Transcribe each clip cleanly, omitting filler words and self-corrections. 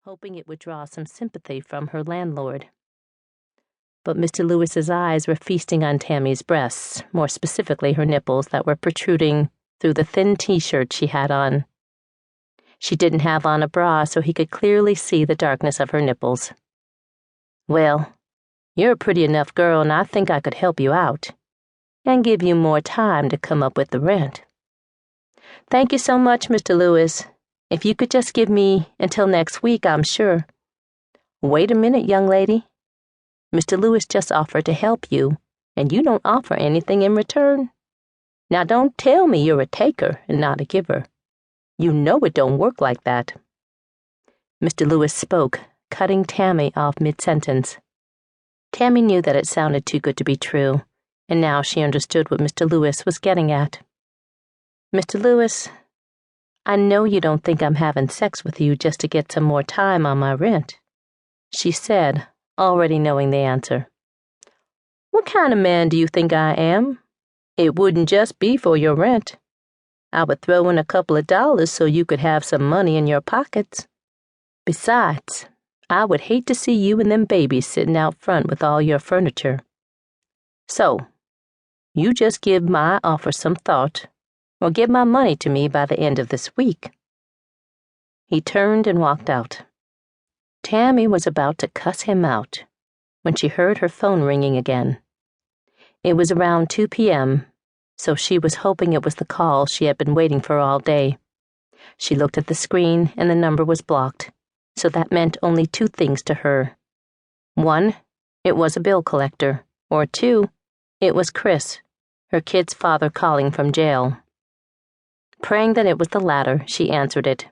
hoping it would draw some sympathy from her landlord. But Mr. Lewis's eyes were feasting on Tammy's breasts, more specifically her nipples that were protruding through the thin t-shirt she had on. She didn't have on a bra, so he could clearly see the darkness of her nipples. "Well, you're a pretty enough girl, and I think I could help you out, and give you more time to come up with the rent." "Thank you so much, Mr. Lewis. If you could just give me until next week, I'm sure." "Wait a minute, young lady. Mr. Lewis just offered to help you, and you don't offer anything in return. Now don't tell me you're a taker and not a giver. You know it don't work like that." Mr. Lewis spoke, cutting Tammy off mid-sentence. Tammy knew that it sounded too good to be true, and now she understood what Mr. Lewis was getting at. "Mr. Lewis, I know you don't think I'm having sex with you just to get some more time on my rent," she said, already knowing the answer. "What kind of man do you think I am? It wouldn't just be for your rent. I would throw in a couple of dollars so you could have some money in your pockets. Besides, I would hate to see you and them babies sitting out front with all your furniture. So, you just give my offer some thought, or give my money to me by the end of this week." He turned and walked out. Tammy was about to cuss him out when she heard her phone ringing again. It was around 2 p.m., so she was hoping it was the call she had been waiting for all day. She looked at the screen and the number was blocked, so that meant only two things to her. One, it was a bill collector, or two, it was Chris, her kid's father calling from jail. Praying that it was the latter, she answered it,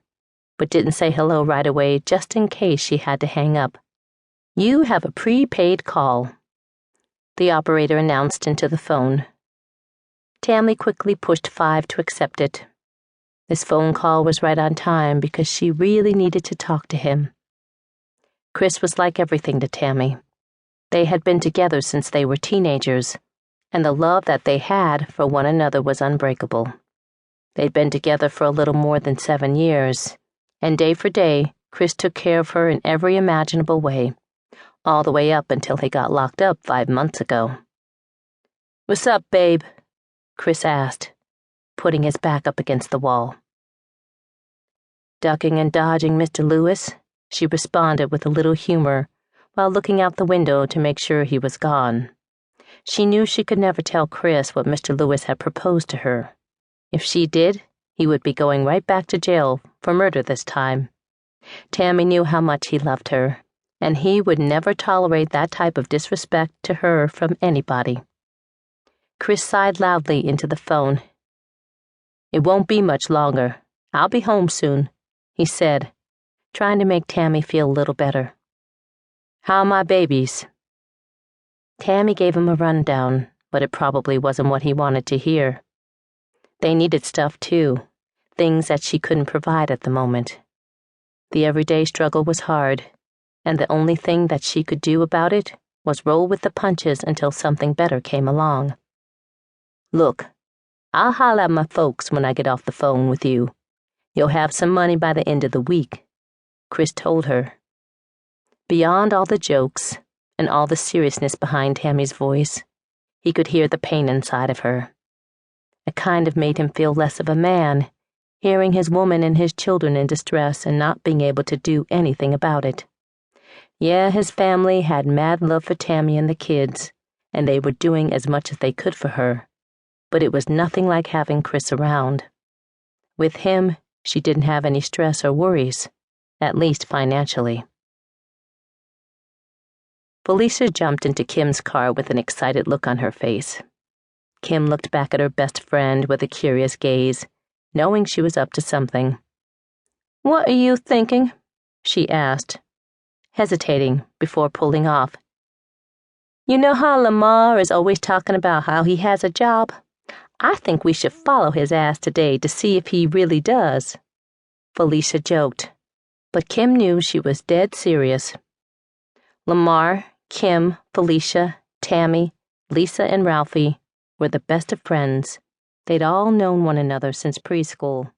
but didn't say hello right away just in case she had to hang up. "You have a prepaid call," the operator announced into the phone. Tammy quickly pushed 5 to accept it. This phone call was right on time because she really needed to talk to him. Chris was like everything to Tammy. They had been together since they were teenagers, and the love that they had for one another was unbreakable. They'd been together for a little more than 7 years, and day for day, Chris took care of her in every imaginable way, all the way up until he got locked up 5 months ago. "What's up, babe?" Chris asked, putting his back up against the wall. Ducking and dodging Mr. Lewis, she responded with a little humor while looking out the window to make sure he was gone. She knew she could never tell Chris what Mr. Lewis had proposed to her. If she did, he would be going right back to jail for murder this time. Tammy knew how much he loved her, and he would never tolerate that type of disrespect to her from anybody. Chris sighed loudly into the phone. "It won't be much longer. I'll be home soon," he said, trying to make Tammy feel a little better. "How are my babies?" Tammy gave him a rundown, but it probably wasn't what he wanted to hear. They needed stuff too, things that she couldn't provide at the moment. The everyday struggle was hard, and the only thing that she could do about it was roll with the punches until something better came along. "Look, I'll holler at my folks when I get off the phone with you. You'll have some money by the end of the week," Chris told her. Beyond all the jokes and all the seriousness behind Tammy's voice, he could hear the pain inside of her. It kind of made him feel less of a man, hearing his woman and his children in distress and not being able to do anything about it. Yeah, his family had mad love for Tammy and the kids, and they were doing as much as they could for her, but it was nothing like having Chris around. With him, she didn't have any stress or worries, at least financially. Felicia jumped into Kim's car with an excited look on her face. Kim looked back at her best friend with a curious gaze, knowing she was up to something. "What are you thinking?" she asked, hesitating before pulling off. "You know how Lamar is always talking about how he has a job? I think we should follow his ass today to see if he really does," Felicia joked, but Kim knew she was dead serious. Lamar, Kim, Felicia, Tammy, Lisa, and Ralphie were the best of friends. They'd all known one another since preschool,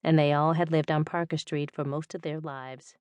and they all had lived on Parker Street for most of their lives.